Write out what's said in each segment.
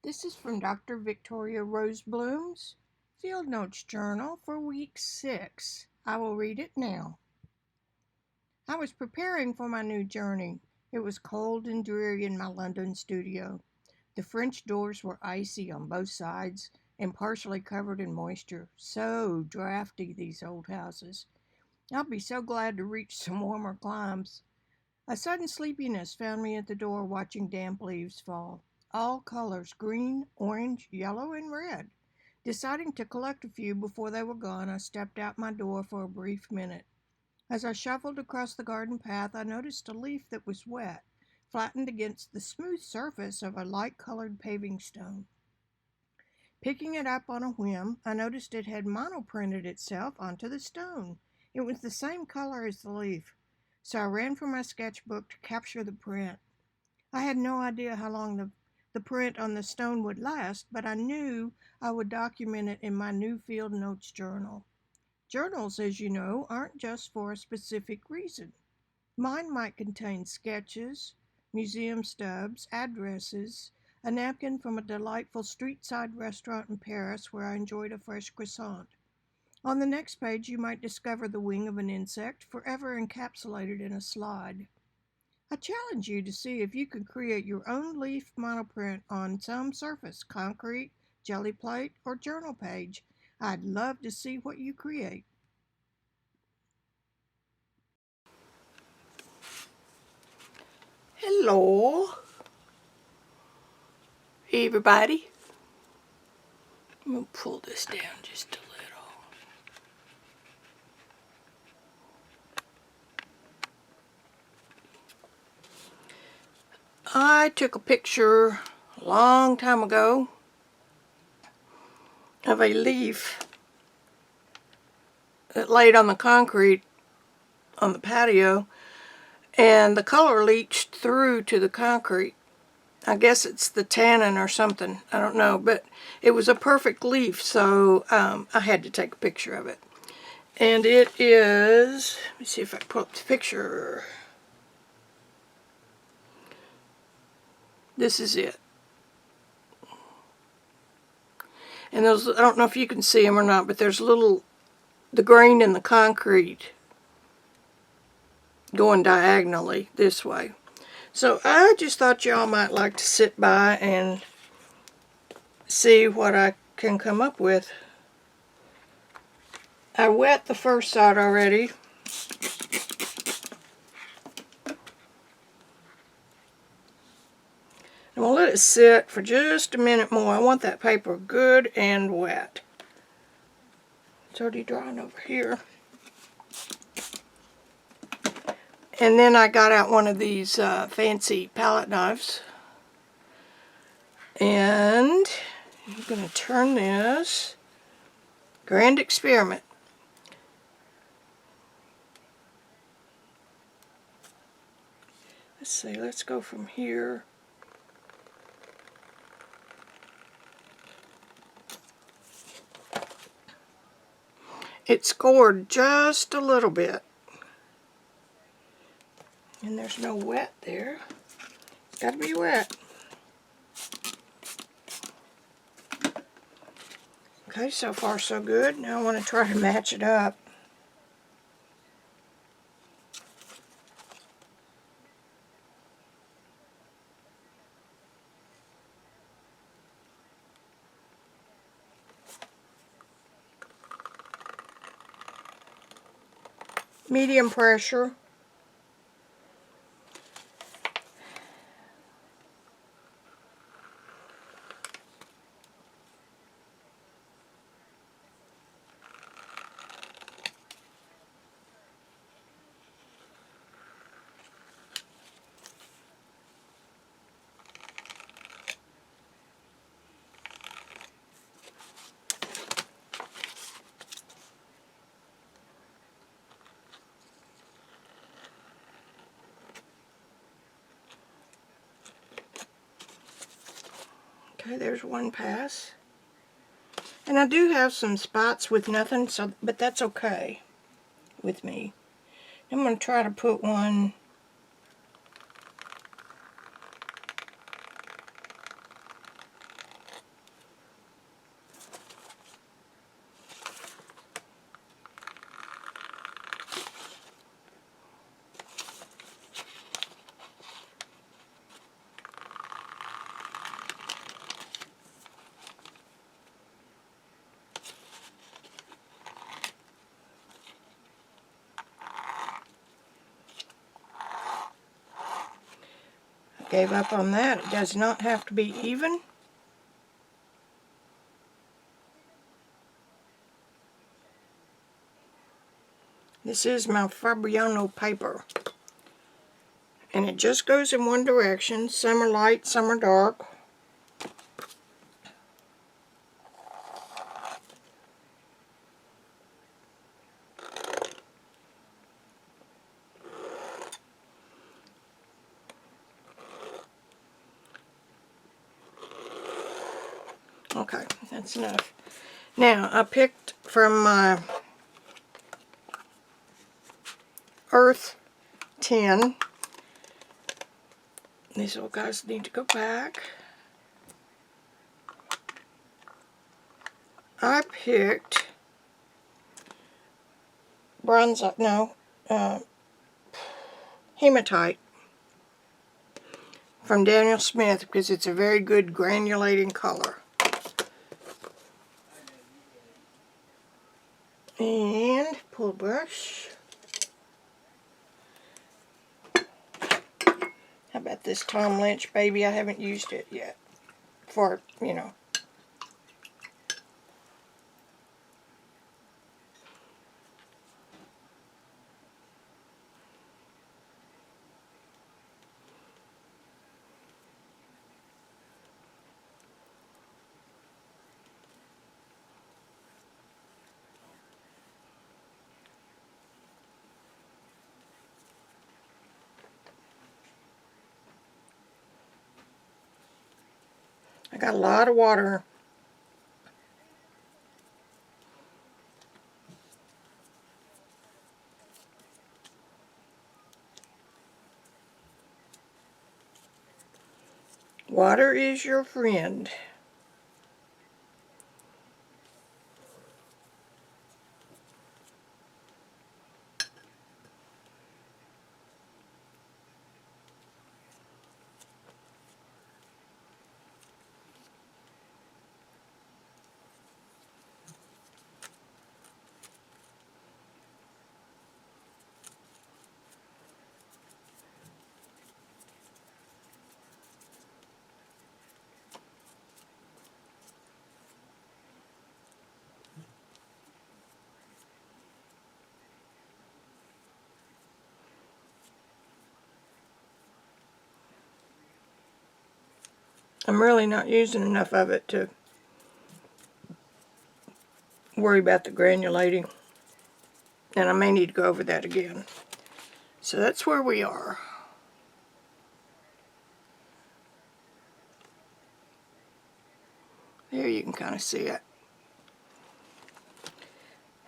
This is from Dr. Victoria RoseBloom's Field Notes Journal for week 6. I will read it now. I was preparing for my new journey. It was cold and dreary in my London studio. The French doors were icy on both sides and partially covered in moisture. So drafty, these old houses. I'll be so glad to reach some warmer climes. A sudden sleepiness found me at the door watching damp leaves fall. All colors, green, orange, yellow, and red. Deciding to collect a few before they were gone, I stepped out my door for a brief minute. As I shuffled across the garden path, I noticed a leaf that was wet, flattened against the smooth surface of a light-colored paving stone. Picking it up on a whim, I noticed it had monoprinted itself onto the stone. It was the same color as the leaf, so I ran for my sketchbook to capture the print. I had no idea how long the print on the stone would last, but I knew I would document it in my new Field Notes journal. Journals, as you know, aren't just for a specific reason. Mine might contain sketches, museum stubs, addresses, a napkin from a delightful street-side restaurant in Paris where I enjoyed a fresh croissant. On the next page, you might discover the wing of an insect forever encapsulated in a slide. I challenge you to see if you can create your own leaf monoprint on some surface, concrete, jelly plate, or journal page. I'd love to see what you create. Hello, everybody. I'm going to pull this down just a little. I took a picture a long time ago of a leaf that laid on the concrete on the patio, and the color leached through to the concrete. I guess it's the tannin or something. I don't know, but it was a perfect leaf, so I had to take a picture of it. And it is, let me see if I can pull up the picture. This is it. And those, I don't know if you can see them or not, but there's the grain in the concrete going diagonally this way. So I just thought y'all might like to sit by and see what I can come up with. I wet the first side already. I'm going to let it sit for just a minute more. I want that paper good and wet. It's already drying over here. And then I got out one of these fancy palette knives. And I'm going to turn this. Grand experiment. Let's see, let's go from here. It scored just a little bit. And there's no wet there. It's got to be wet. Okay, so far so good. Now I want to try to match it up. Medium pressure. Okay, there's one pass. And I do have some spots with nothing, but that's okay with me. I'm going to try to put one Gave up on that. It does not have to be even. This is my Fabriano paper. And it just goes in one direction. Some are light, some are dark. Okay, that's enough. Now, I picked from my earth tin. These little guys need to go back. I picked bronze, no, hematite from Daniel Smith because it's a very good granulating color. And pull brush. How about this Tom Lynch baby? I haven't used it yet for, you know. I got a lot of water. Water is your friend. I'm really not using enough of it to worry about the granulating. And I may need to go over that again. So that's where we are. There you can kind of see it.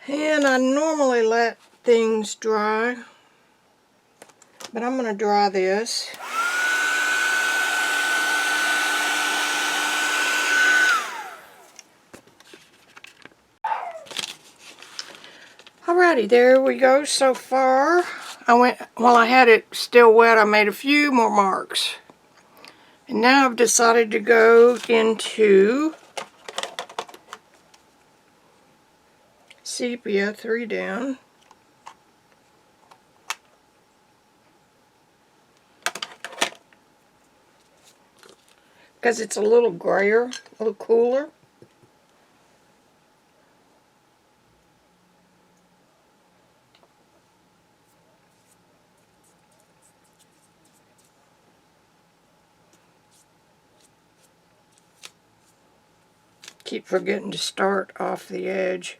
And I normally let things dry, but I'm going to dry this. Alrighty, there we go so far. While I had it still wet, I made a few more marks. And now I've decided to go into sepia 3 down. Because it's a little grayer, a little cooler. Keep forgetting to start off the edge.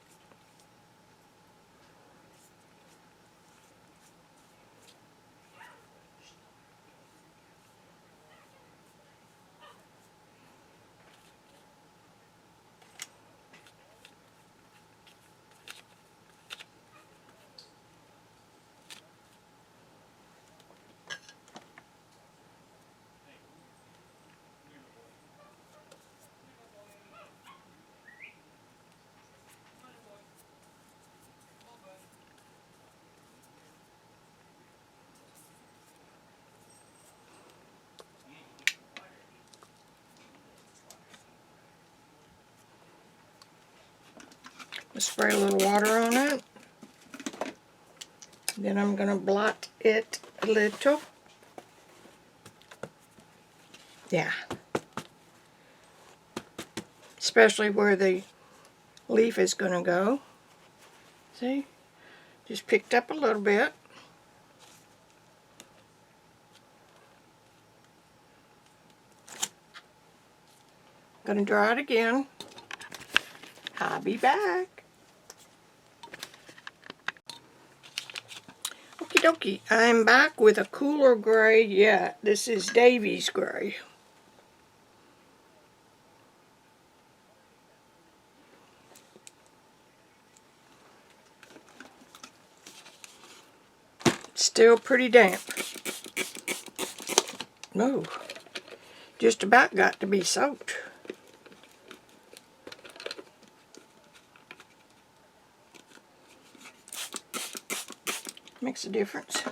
Spray a little water on it. Then I'm going to blot it a little. Yeah. Especially where the leaf is going to go. See? Just picked up a little bit. Going to dry it again. I'll be back. Okie dokie. I'm back with a cooler gray yet. This is Davy's gray. Still pretty damp. No, just about got to be soaked. Makes a difference.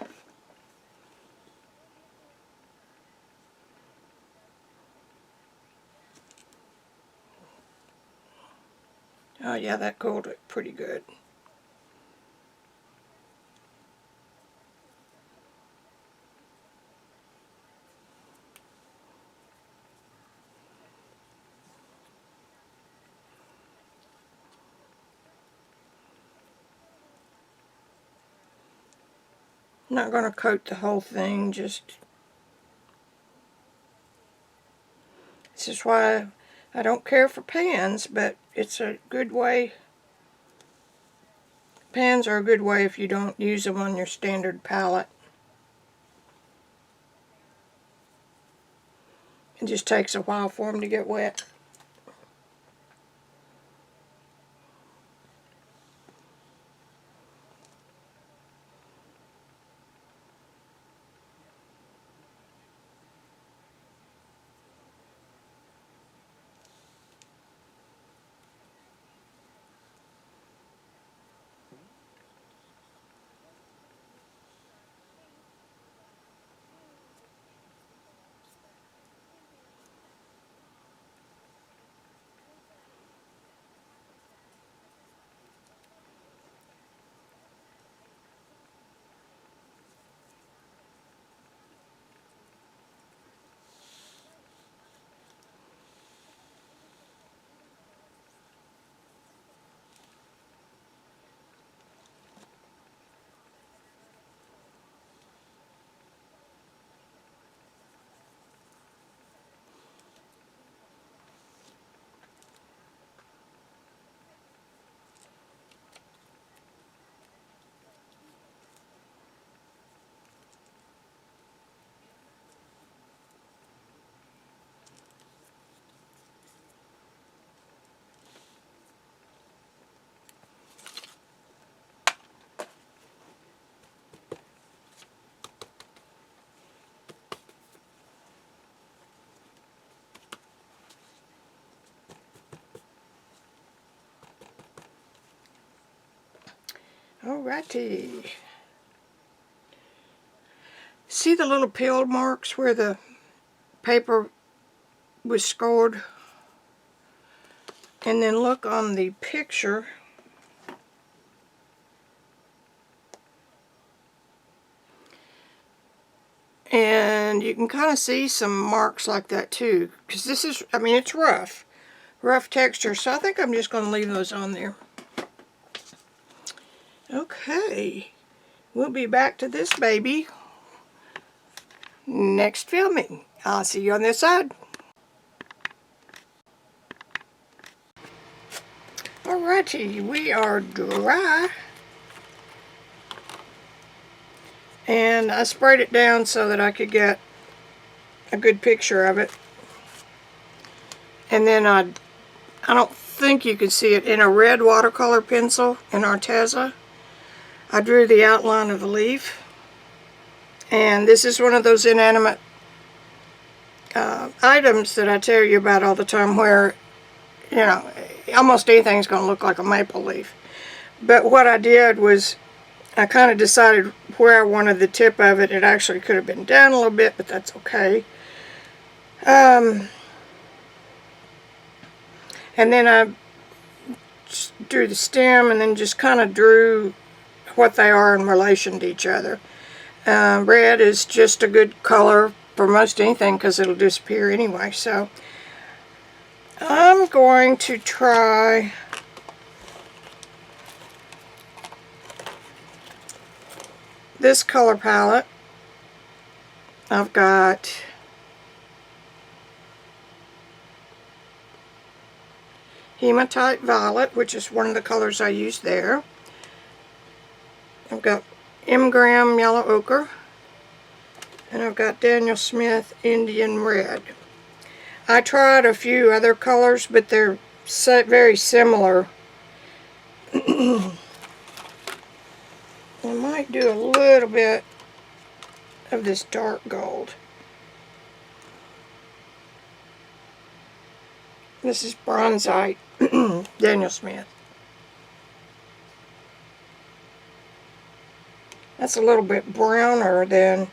Oh yeah, that cooled it pretty good. I'm not going to coat the whole thing, just... This is why I don't care for pans, but it's a good way. Pans are a good way if you don't use them on your standard palette. It just takes a while for them to get wet. Alrighty. See the little peel marks where the paper was scored? And then look on the picture. And you can kind of see some marks like that too. Because this is, I mean, it's rough. Rough texture. So I think I'm just going to leave those on there. Okay. We'll be back to this baby next filming. I'll see you on this side. Alrighty, we are dry. And I sprayed it down so that I could get a good picture of it. And then I don't think you can see it, in a red watercolor pencil in Arteza, I drew the outline of the leaf. And this is one of those inanimate items that I tell you about all the time where, you know, almost anything's going to look like a maple leaf. But what I did was I kind of decided where I wanted the tip of it. It actually could have been down a little bit, but that's okay. And then I drew the stem and then just kind of drew what they are in relation to each other. Red is just a good color for most anything because it'll disappear anyway. So I'm going to try this color palette. I've got Hematite Violet, which is one of the colors I used there. I've got M-Gram Yellow Ochre, and I've got Daniel Smith Indian Red. I tried a few other colors, but they're very similar. I might do a little bit of this dark gold. This is Bronzite, Daniel Smith. That's a little bit browner than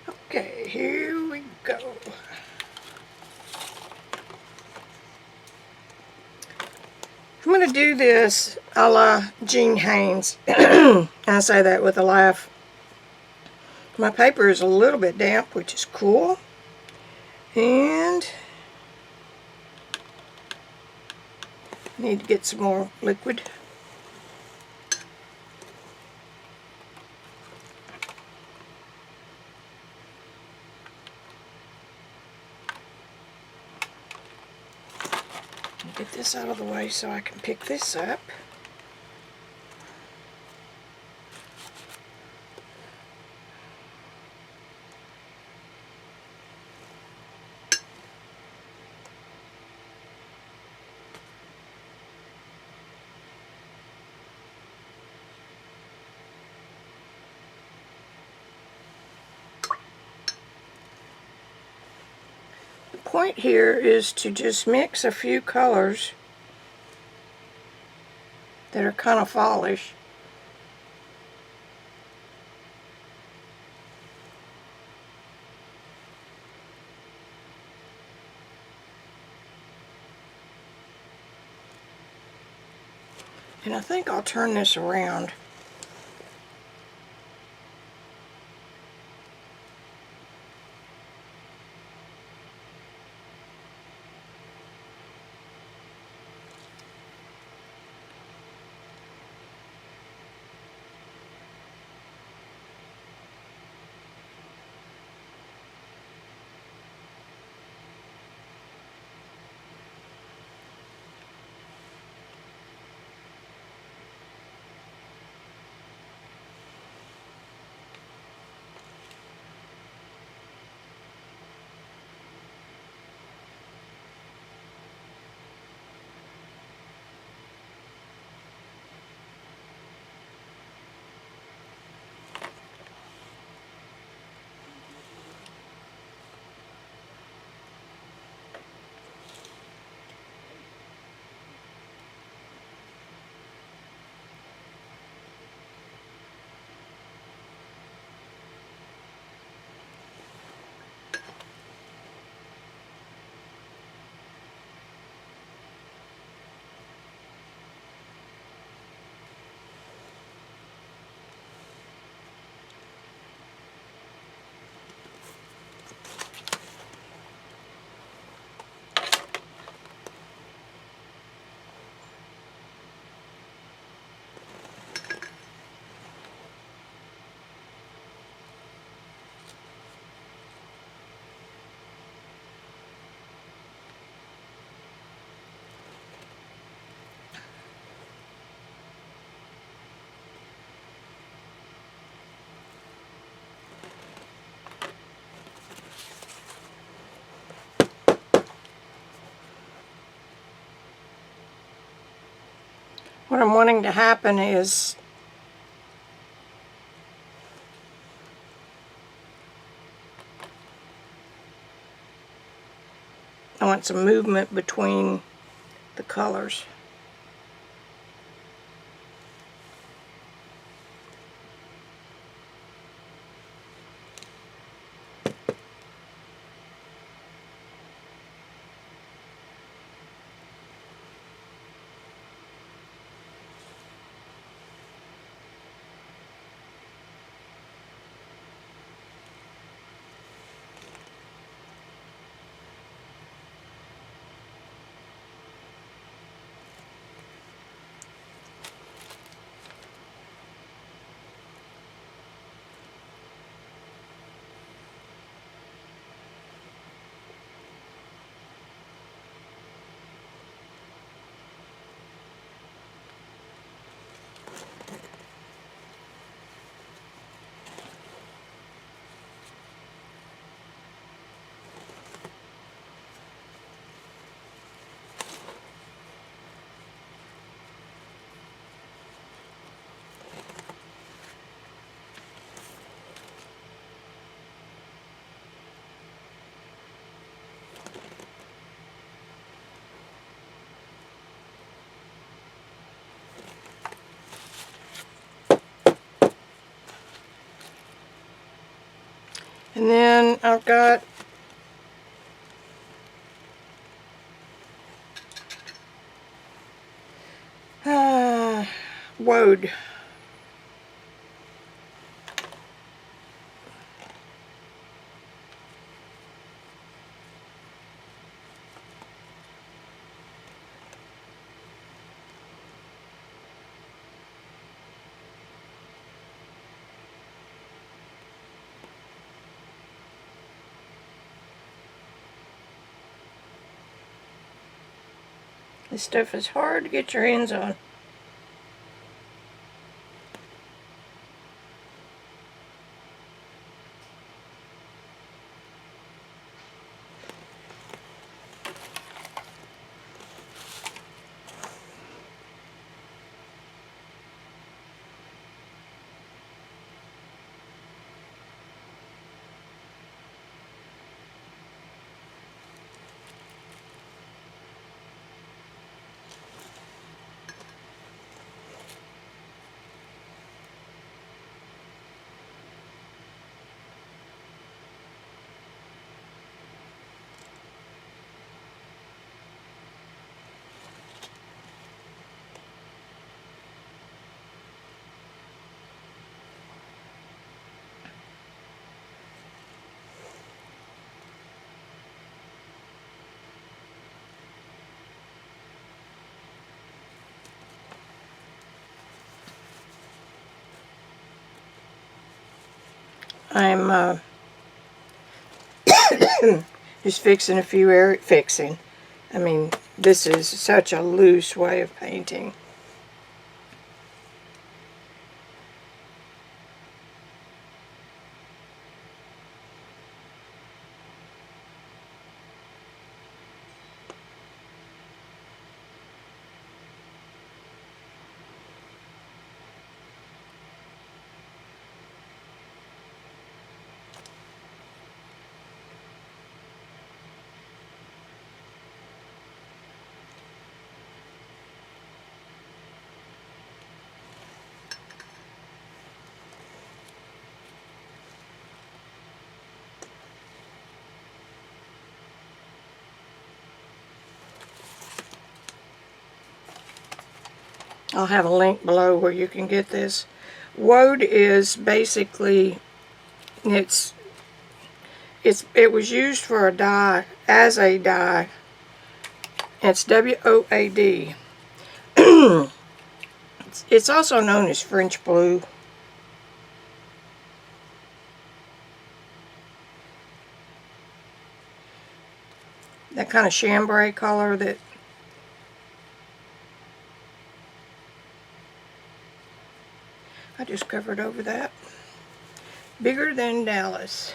okay, here we go. I'm going to do this a la Jean Haynes. I say that with a laugh. My paper is a little bit damp, which is cool. And I need to get some more liquid. Get this out of the way so I can pick this up. The point here is to just mix a few colors that are kind of fallish. And I think I'll turn this around. What I'm wanting to happen is I want some movement between the colors. And then I've got woad. This stuff is hard to get your hands on. I'm just fixing a few fixing. I mean, this is such a loose way of painting. I'll have a link below where you can get this. Woad is basically, it was used for a dye, as a dye. It's W-O-A-D. It's also known as French blue. That kind of chambray color that I just covered over that. Bigger than Dallas.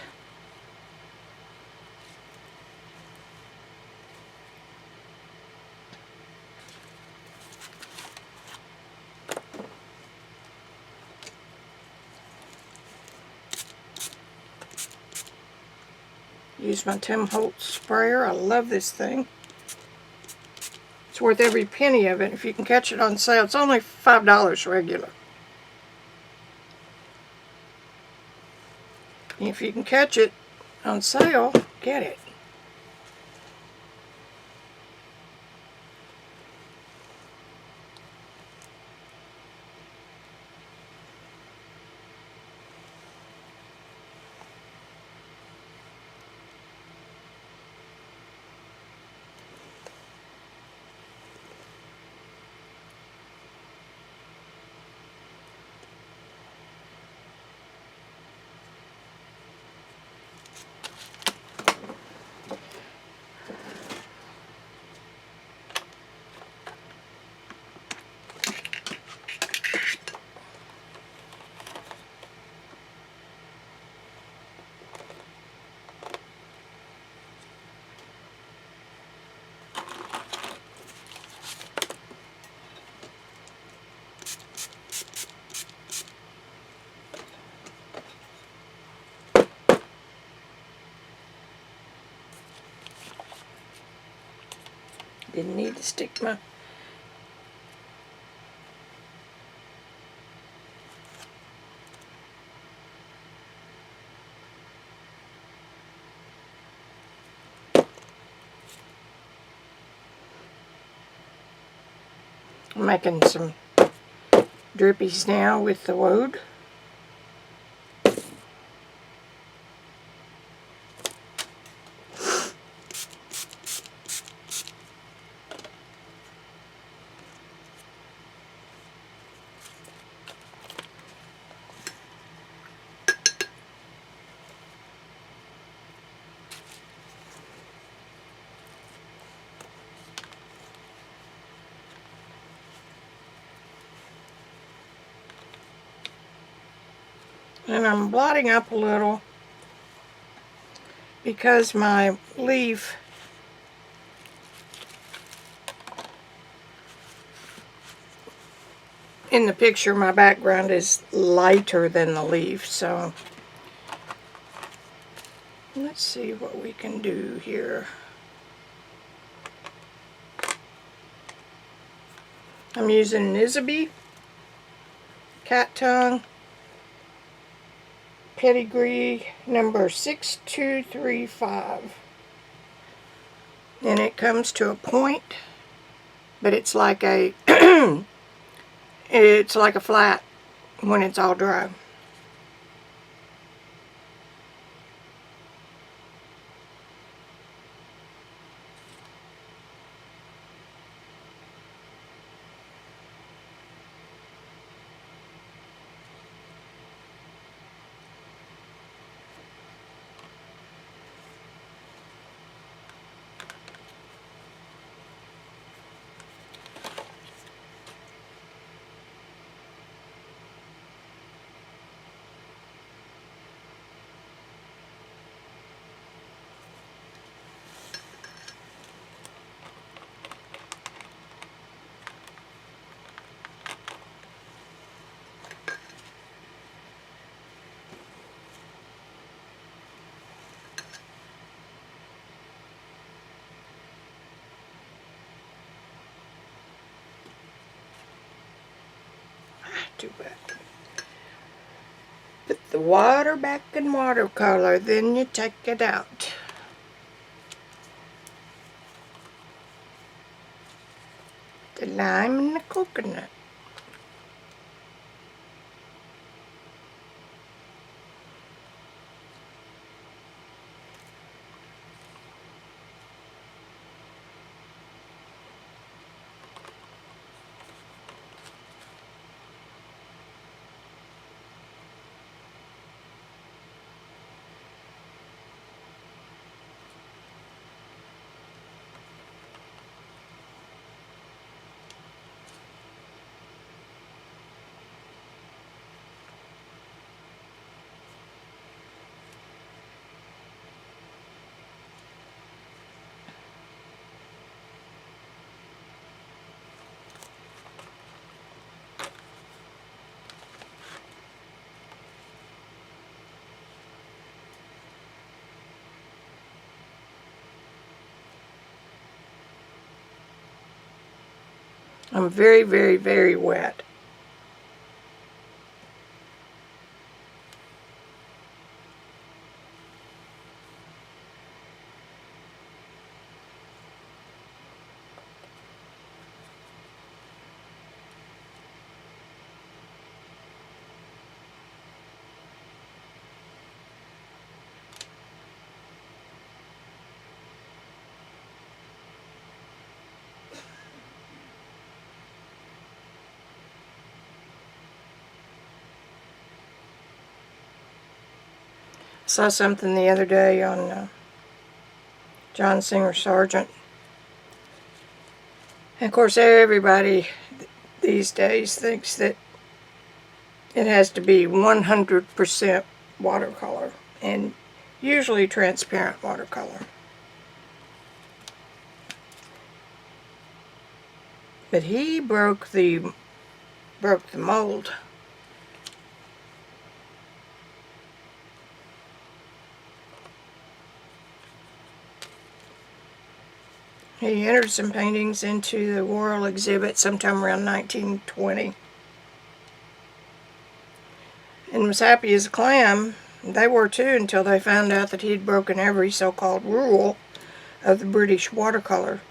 Use my Tim Holtz sprayer. I love this thing. It's worth every penny of it. If you can catch it on sale, it's only $5 regular. If you can catch it on sale, get it. Didn't need to stick my I'm making some drippies now with the wood. And I'm blotting up a little because my leaf in the picture, my background is lighter than the leaf, so let's see what we can do here. I'm using Nizabi, cat tongue, pedigree number 6235, and it comes to a point, but it's like a it's like a flat when it's all dry. Too bad. Put the water back in watercolor, then you take it out. The lime and the coconut. I'm very, very, very wet. Saw something the other day on John Singer Sargent. And of course, everybody these days thinks that it has to be 100% watercolor, and usually transparent watercolor. But he broke the mold. He entered some paintings into the World exhibit sometime around 1920 and was happy as a clam. They were too, until they found out that he had broken every so-called rule of the British Watercolor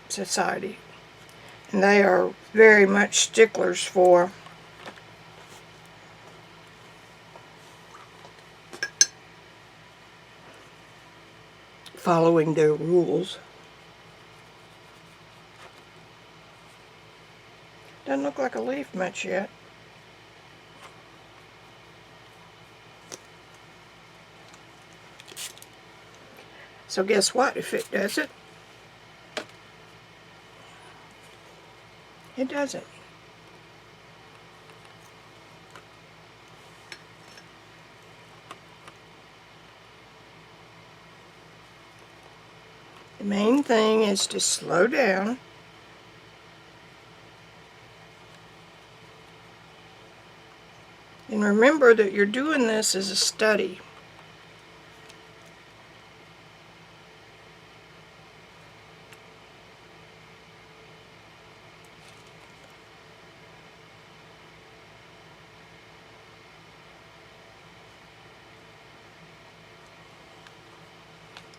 Society. And they are very much sticklers for following their rules. Doesn't look like a leaf much yet. So guess what? If it does it, it doesn't. The main thing is to slow down and remember that you're doing this as a study.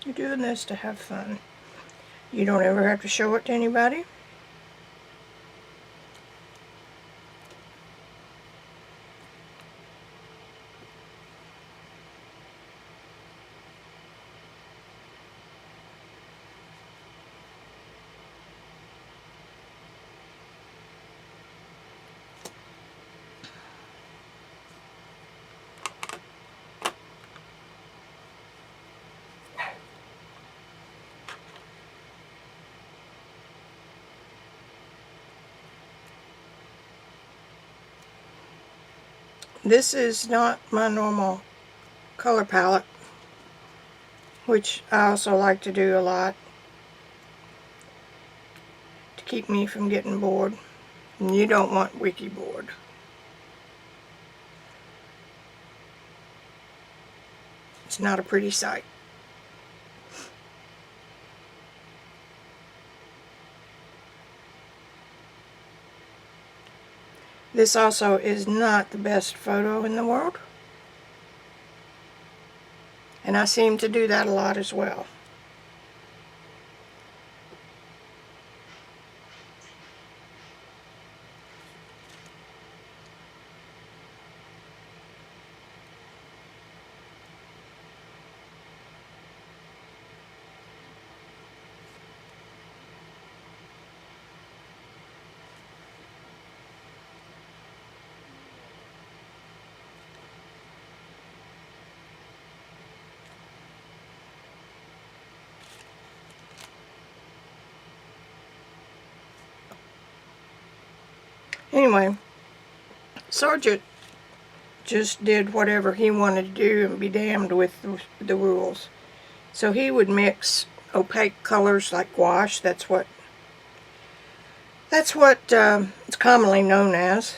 You're doing this to have fun. You don't ever have to show it to anybody. This is not my normal color palette, which I also like to do a lot to keep me from getting bored. And you don't want Wiki bored. It's not a pretty sight. This also is not the best photo in the world, and I seem to do that a lot as well. Anyway, Sergeant just did whatever he wanted to do and be damned with the rules. So he would mix opaque colors like gouache. That's what it's commonly known as.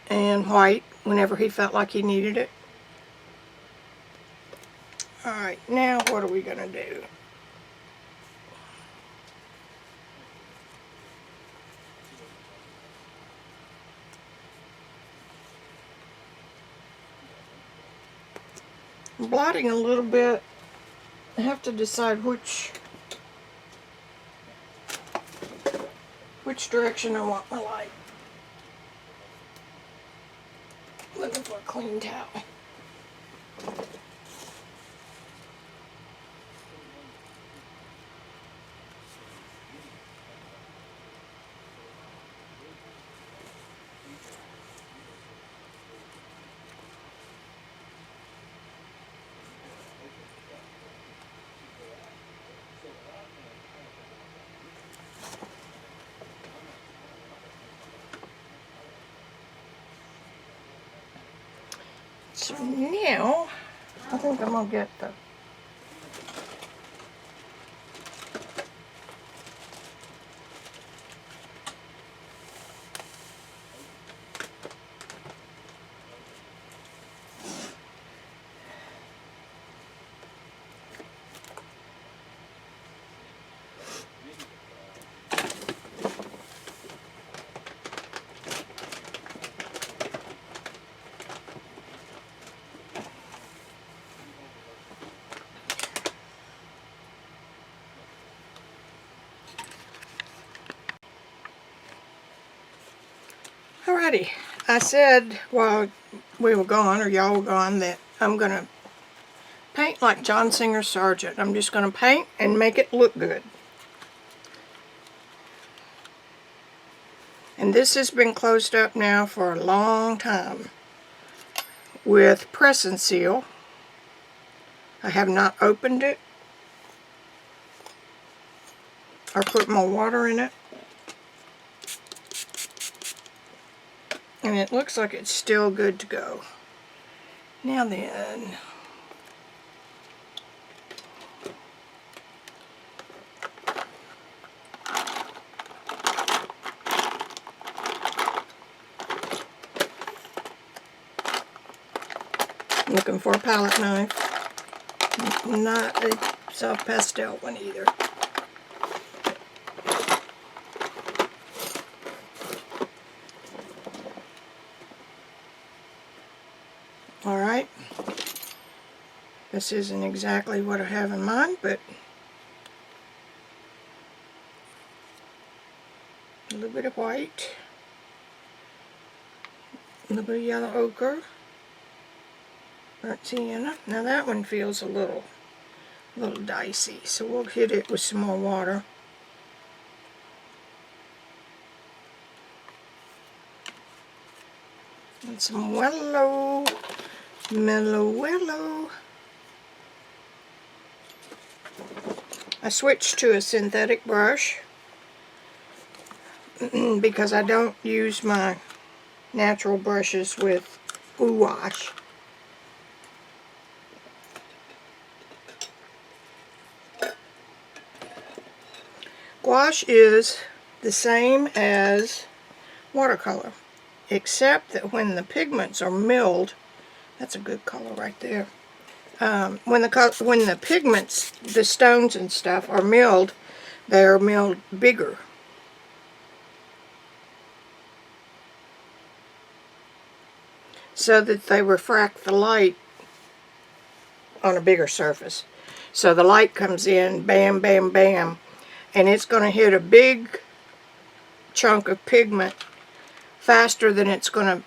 And white whenever he felt like he needed it. Alright, now what are we going to do? I'm blotting a little bit. I have to decide which direction I want my light. Looking for a clean towel. So now, I think I'm going to get the Alrighty, I said while we were gone, or y'all were gone, that I'm going to paint like John Singer Sargent. I'm just going to paint and make it look good. And this has been closed up now for a long time with press and seal. I have not opened it or put more water in it. And it looks like it's still good to go. Now then, looking for a palette knife. Not a soft pastel one either. Alright, this isn't exactly what I have in mind, but a little bit of white, a little bit of yellow ochre, burnt sienna. Now that one feels a little dicey, so we'll hit it with some more water. And some mellow. I switched to a synthetic brush because I don't use my natural brushes with gouache. Gouache is the same as watercolor, except that when the pigments are milled, that's a good color right there. When the pigments, the stones and stuff, are milled, they are milled bigger. So that they refract the light on a bigger surface. So the light comes in, bam, bam, bam, and it's going to hit a big chunk of pigment faster than it's going to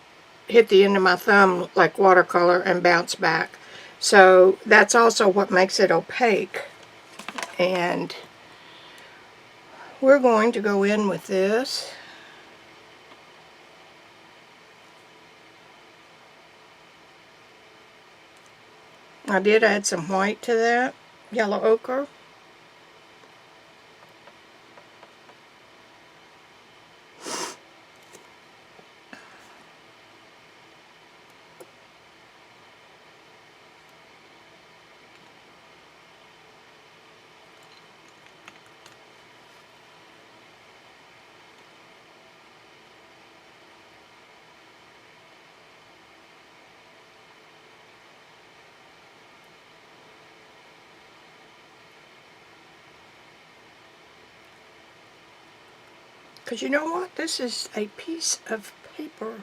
hit the end of my thumb like watercolor and bounce back. So that's also what makes it opaque. And we're going to go in with this. I did add some white to that, yellow ochre. Because you know what? This is a piece of paper.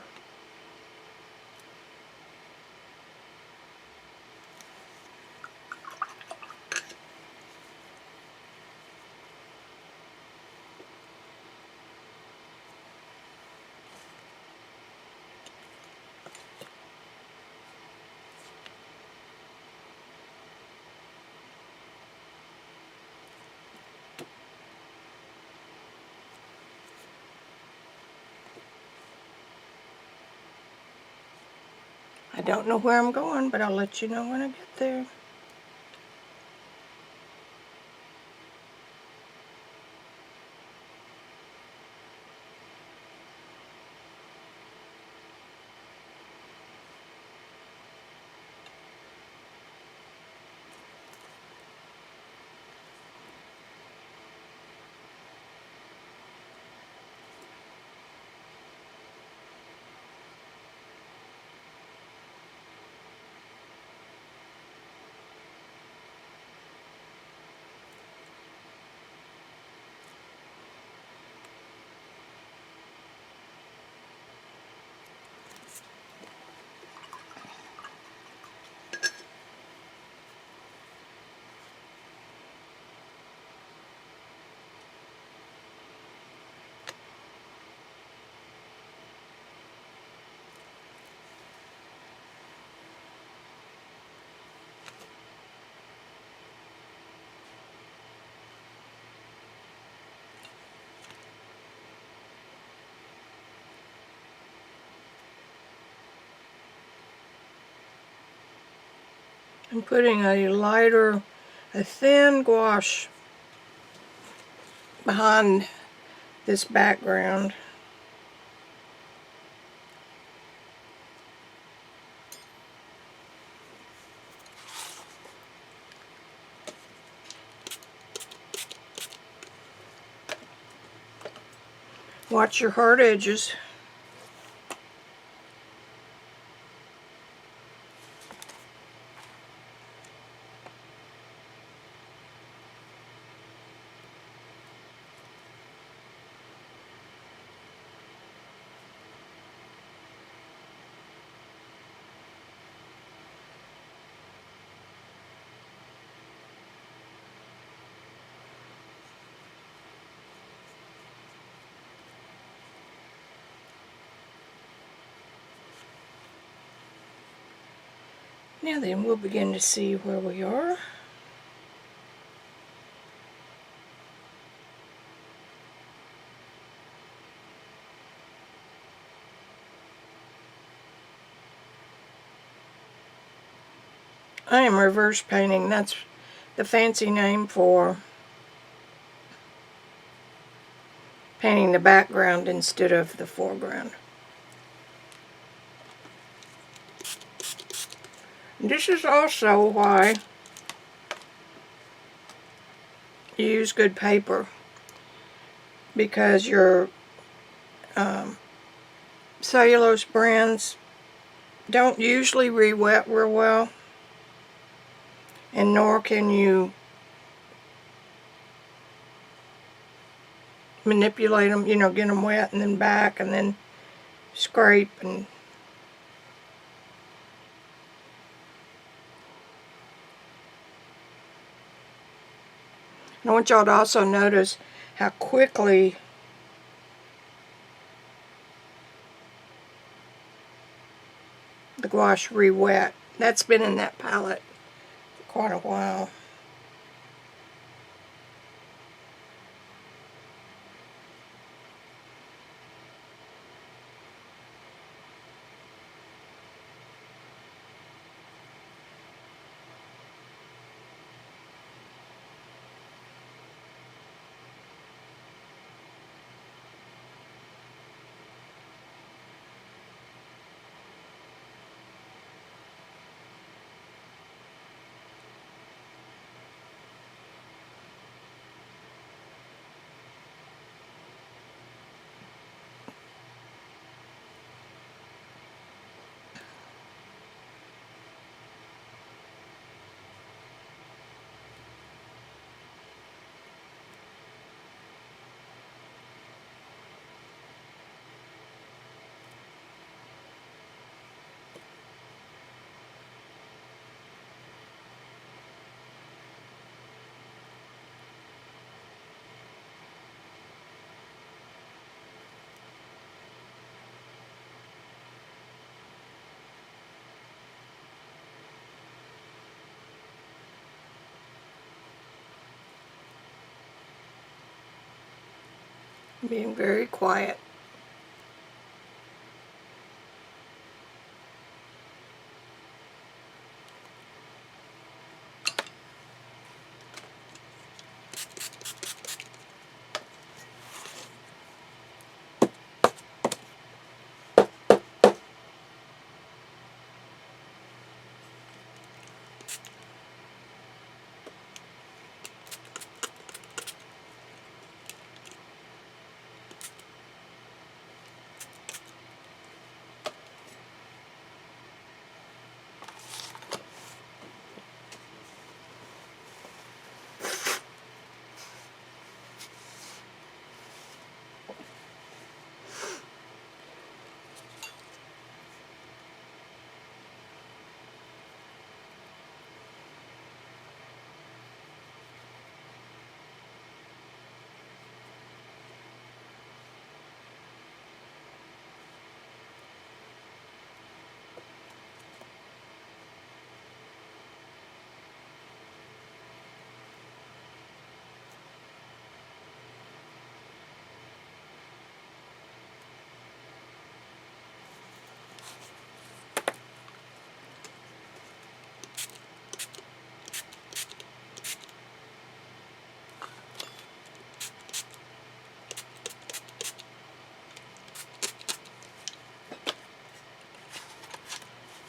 I don't know where I'm going, but I'll let you know when I get there. I'm putting a thin gouache behind this background. Watch your hard edges. Now then, we'll begin to see where we are. I am reverse painting. That's the fancy name for painting the background instead of the foreground. This is also why you use good paper, because your cellulose brands don't usually re-wet real well, and nor can you manipulate them, you know, get them wet and then back and then scrape. And I want y'all to also notice how quickly the gouache re-wet. That's been in that palette for quite a while. Being very quiet.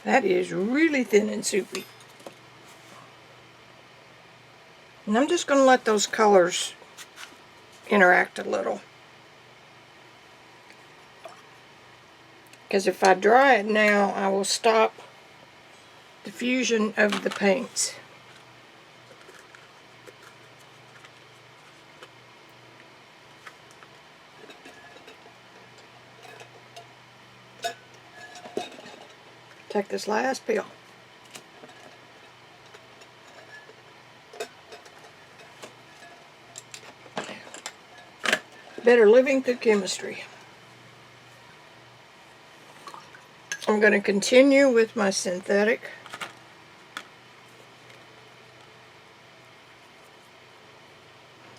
That is really thin and soupy. And I'm just going to let those colors interact a little. Because if I dry it now, I will stop the fusion of the paints. Take this last peel. Better living through chemistry. I'm going to continue with my synthetic.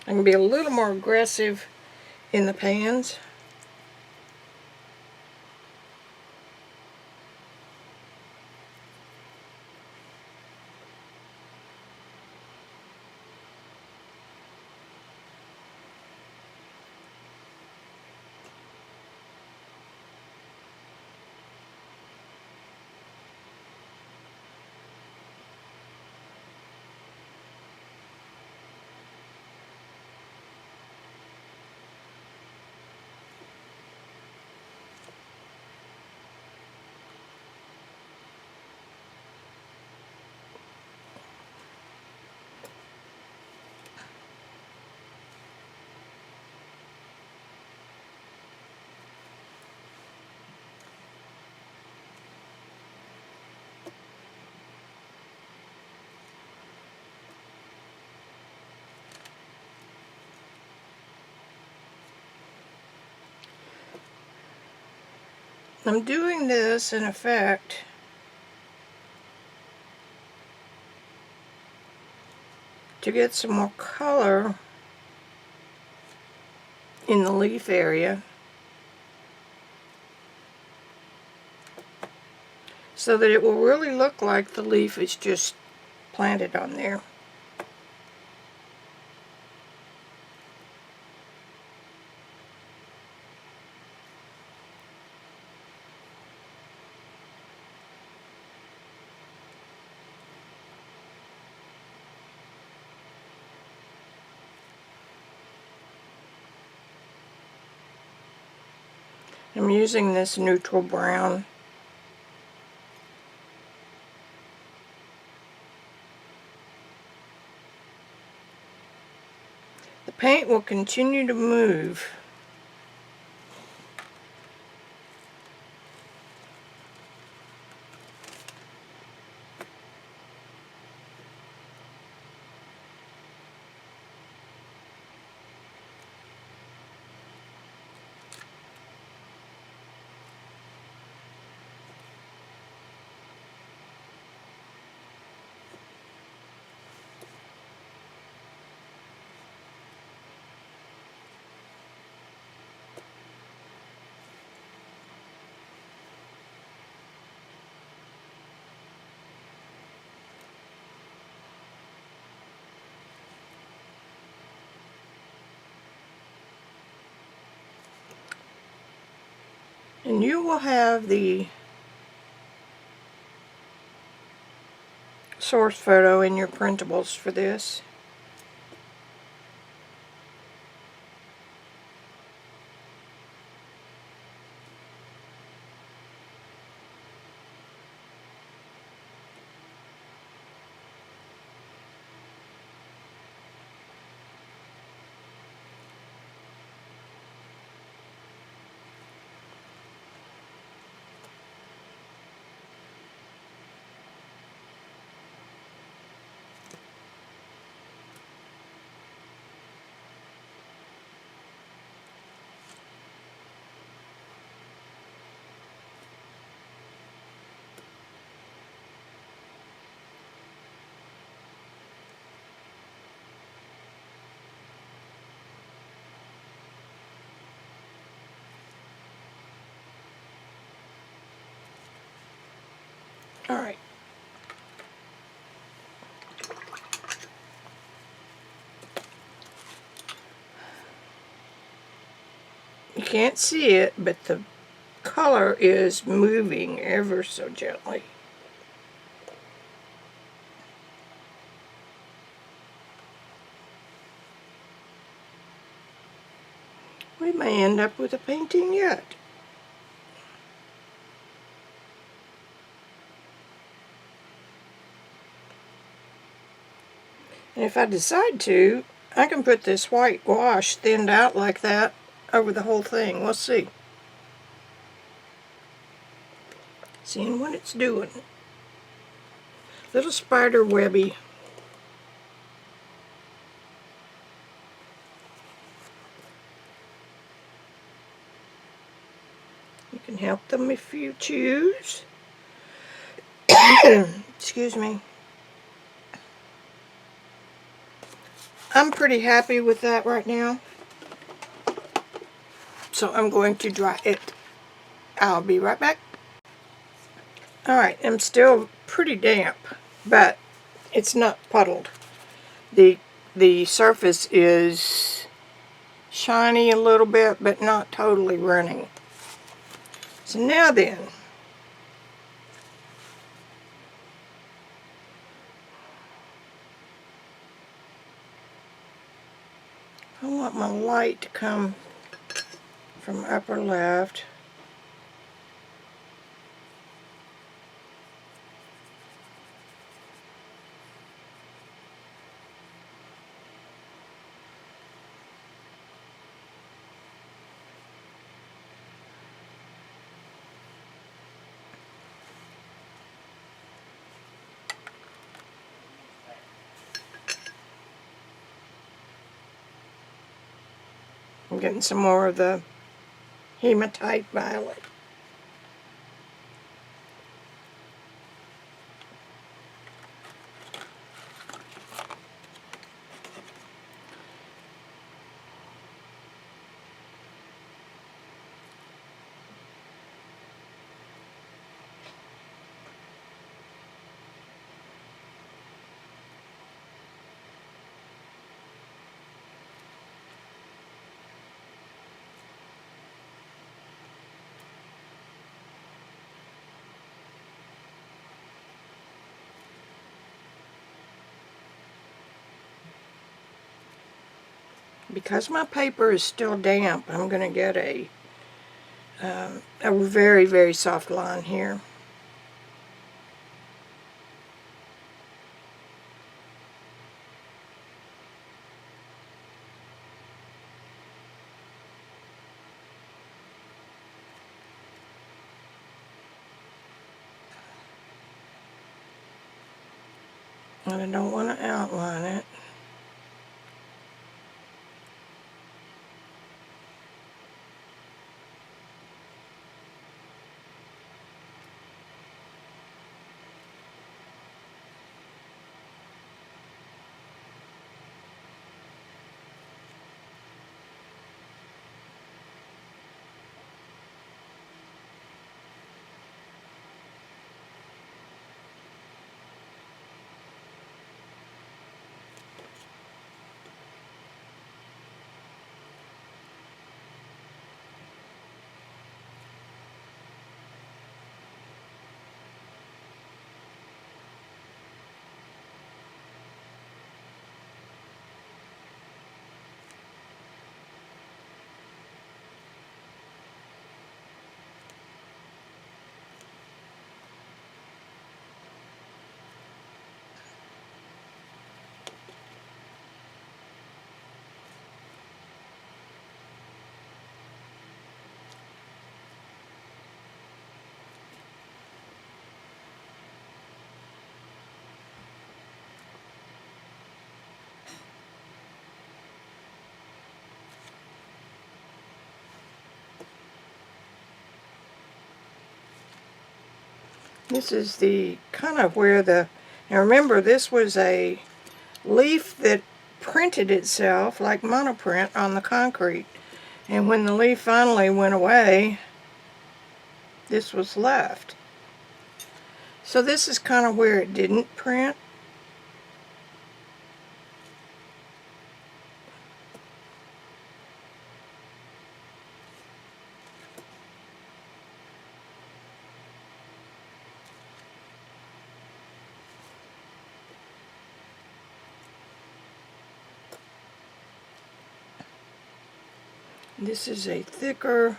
I'm going to be a little more aggressive in the pans. I'm doing this in effect to get some more color in the leaf area so that it will really look like the leaf is just planted on there. I'm using this neutral brown. The paint will continue to move. And you will have the source photo in your printables for this. All right. You can't see it, but the color is moving ever so gently. We may end up with a painting yet. And if I decide to, I can put this white gouache thinned out like that over the whole thing. We'll see. Seeing what it's doing. Little spider webby. You can help them if you choose. Excuse me. I'm pretty happy with that right now. So I'm going to dry it. I'll be right back. Alright, I'm still pretty damp, but it's not puddled. The surface is shiny a little bit, but not totally running. So now then, I want my light to come from upper left. I'm getting some more of the hematite violet. Because my paper is still damp, I'm going to get a very, very soft line here. And I don't want to outline it. This is the kind of where the, now remember this was a leaf that printed itself like Monoprint on the concrete. And when the leaf finally went away, this was left. So this is kind of where it didn't print. This is a thicker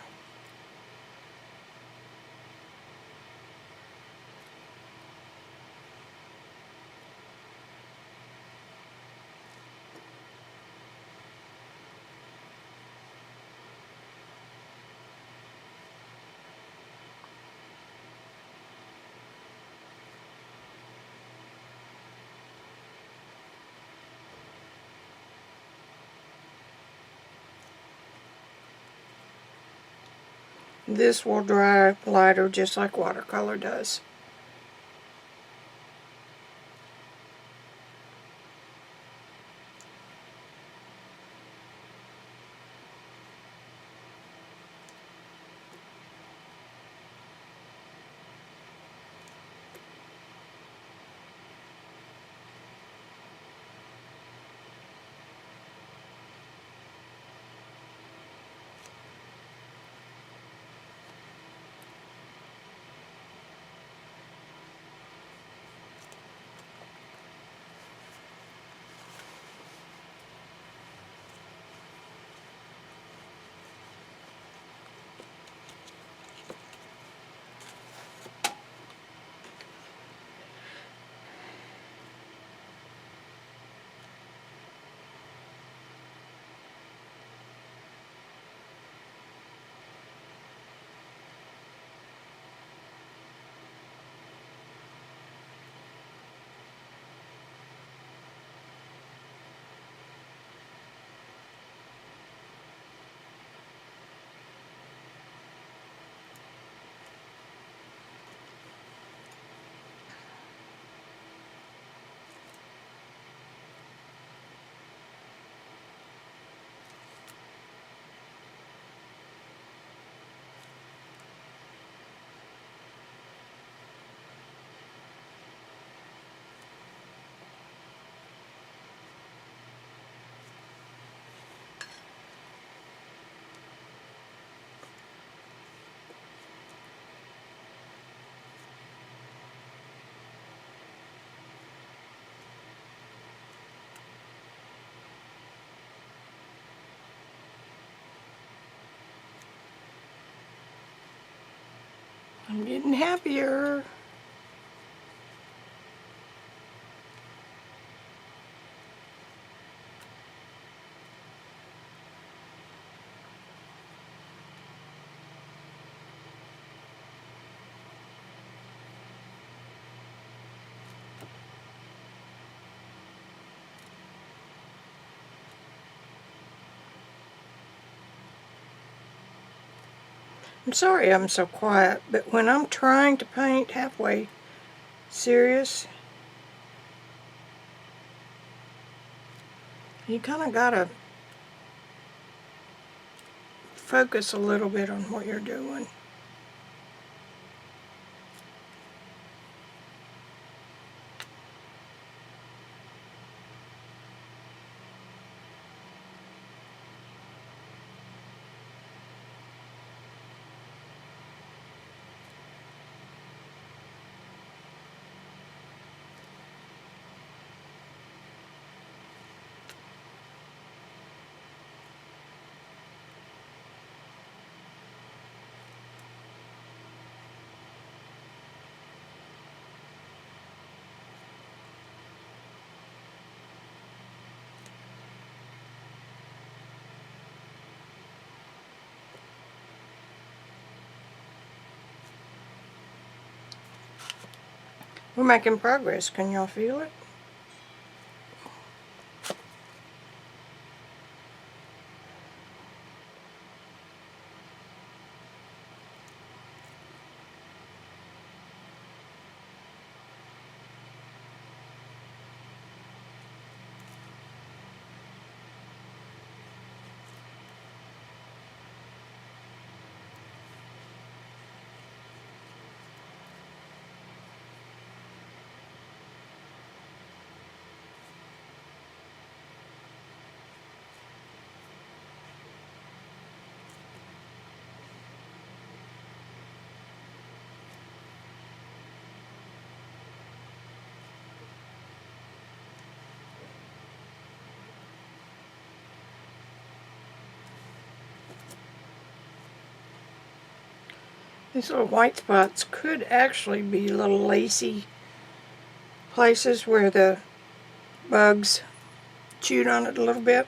This will dry lighter just like watercolor does. I'm getting happier. I'm sorry I'm so quiet, but when I'm trying to paint halfway serious, you kind of gotta focus a little bit on what you're doing. We're making progress. Can y'all feel it? These little white spots could actually be little lacy places where the bugs chewed on it a little bit.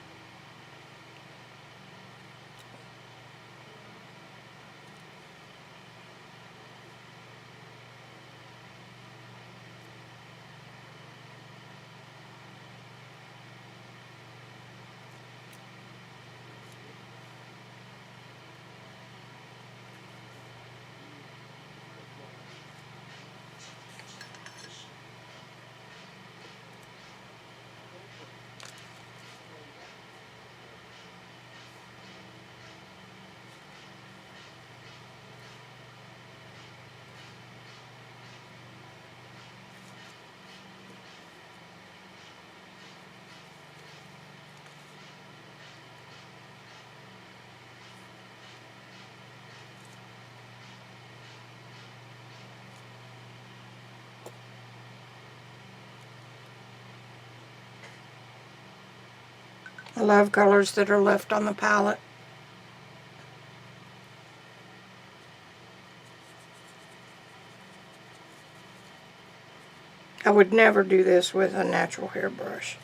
I love colors that are left on the palette. I would never do this with a natural hair brush.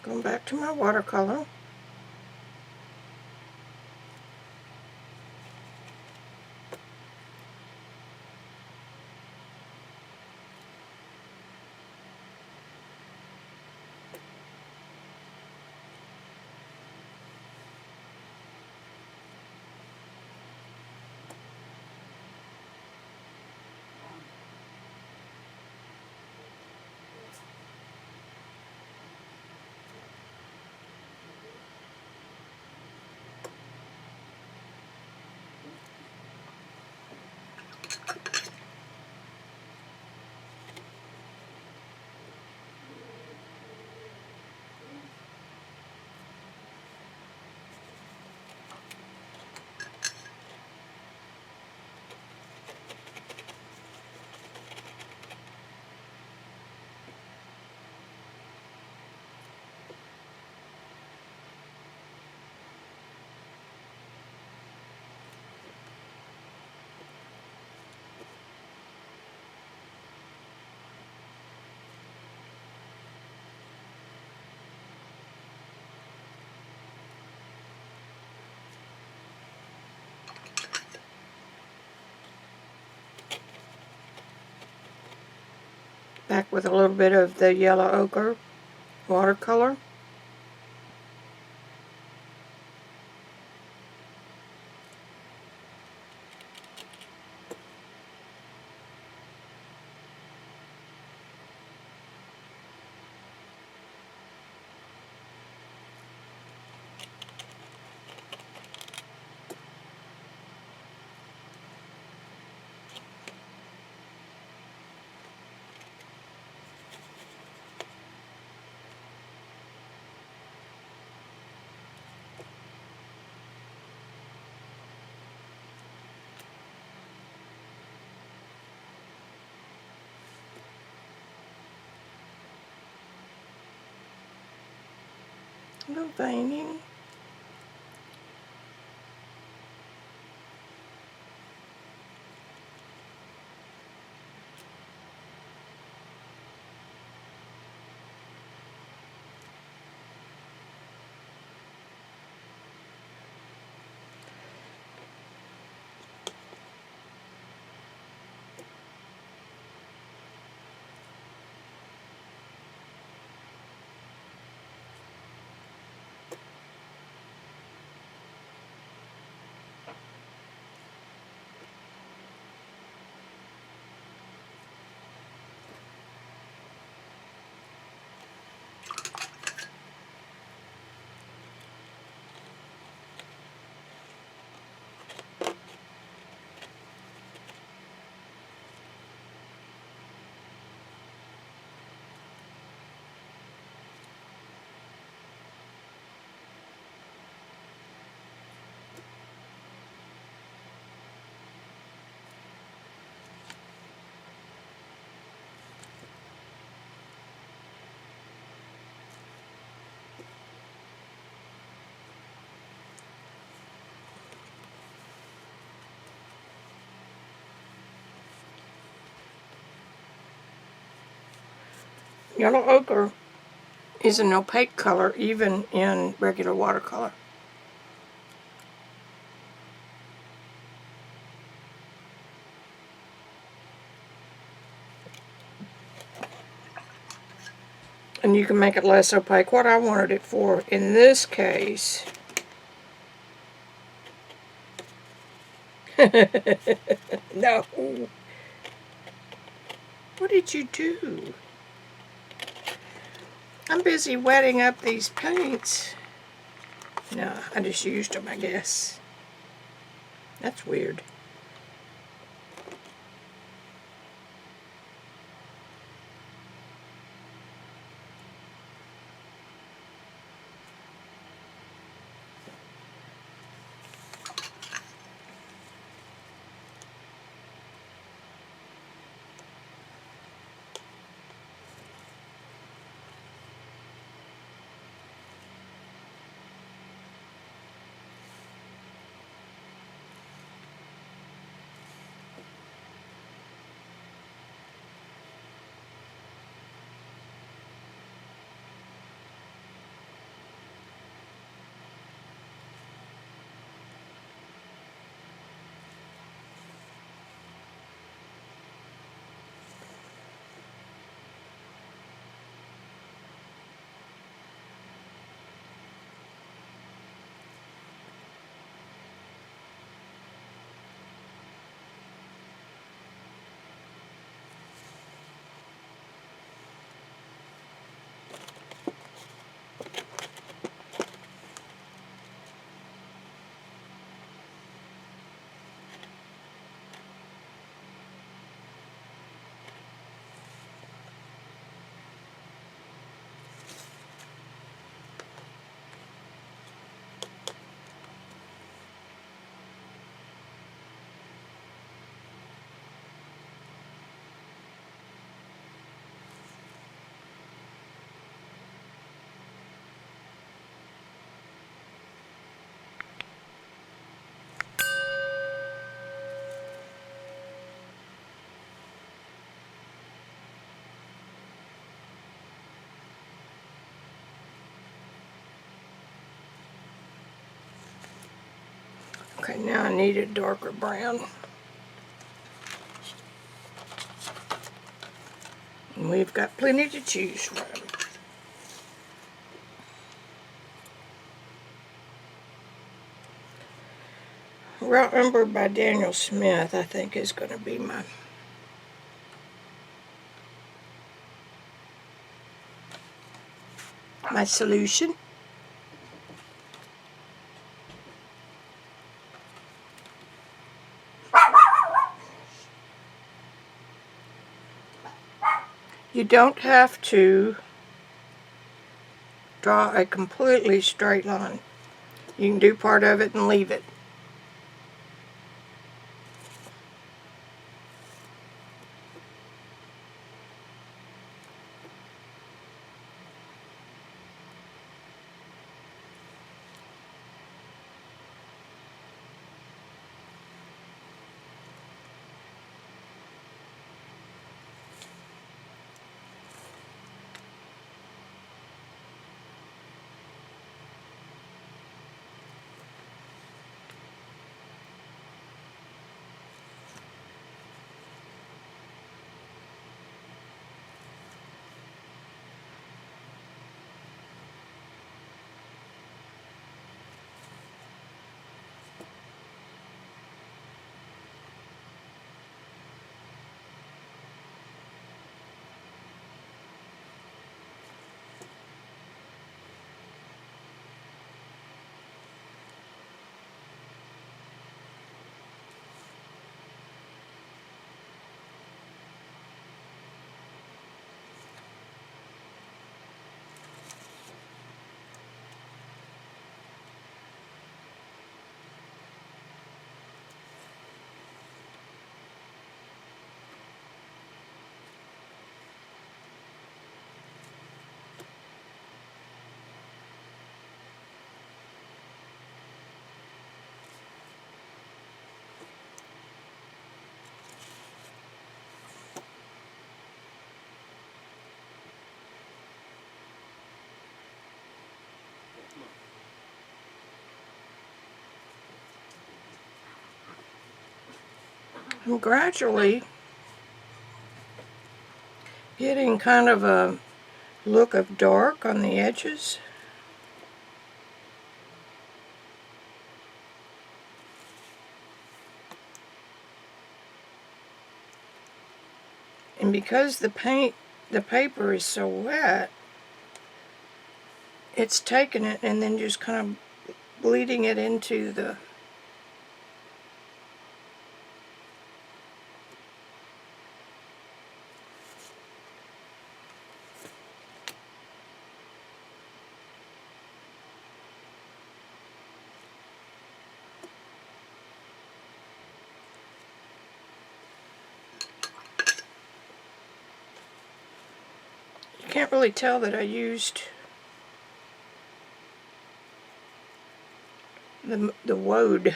Going back to my watercolor. Back with a little bit of the yellow ochre watercolor. A little veining. Yellow ochre is an opaque color even in regular watercolor. And you can make it less opaque. What I wanted it for in this case no. What did you do? I'm busy wetting up these paints. No, I just used them, I guess. That's weird. Okay, now I need a darker brown. And we've got plenty to choose from. Raw Umber by Daniel Smith, I think, is going to be my solution. You don't have to draw a completely straight line. You can do part of it and leave it. I'm gradually getting kind of a look of dark on the edges. And because the paper is so wet, it's taking it and then just kind of bleeding it into the you can't really tell that I used the woad.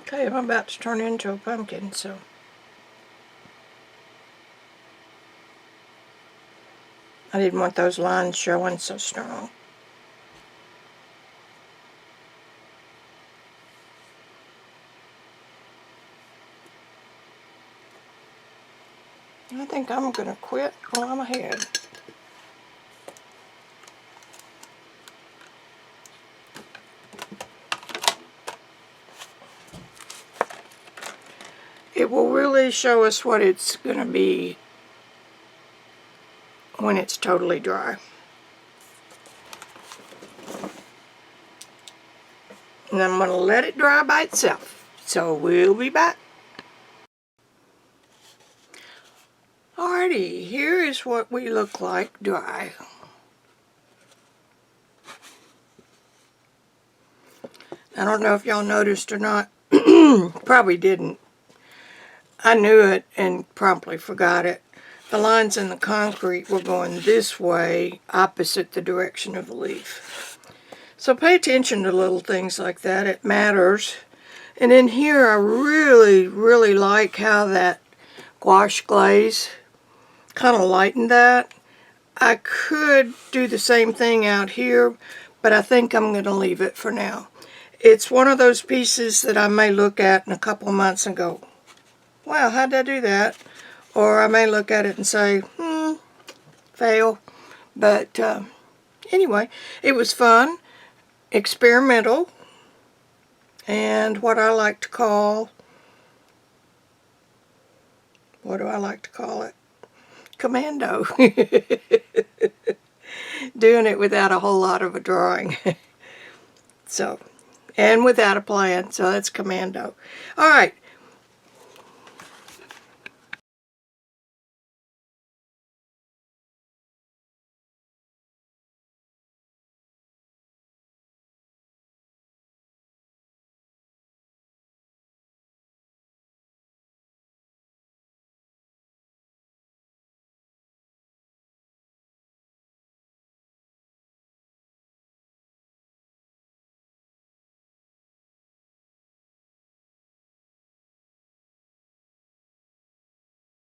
Okay, I'm about to turn into a pumpkin, so I didn't want those lines showing so strong. I think I'm going to quit while I'm ahead. It will really show us what it's going to be when it's totally dry. And I'm going to let it dry by itself. So we'll be back. Alrighty, here is what we look like dry. I don't know if y'all noticed or not. Probably didn't. I knew it and promptly forgot it. The lines in the concrete were going this way, opposite the direction of the leaf. So pay attention to little things like that. It matters. And in here, I really, really like how that gouache glaze kind of lightened that. I could do the same thing out here, but I think I'm going to leave it for now. It's one of those pieces that I may look at in a couple of months and go, wow, how'd I do that? Or I may look at it and say, fail. But anyway, it was fun, experimental, and what I like to call, what do I like to call it? Commando. Doing it without a whole lot of a drawing. So, and without a plan, so that's commando. Alright,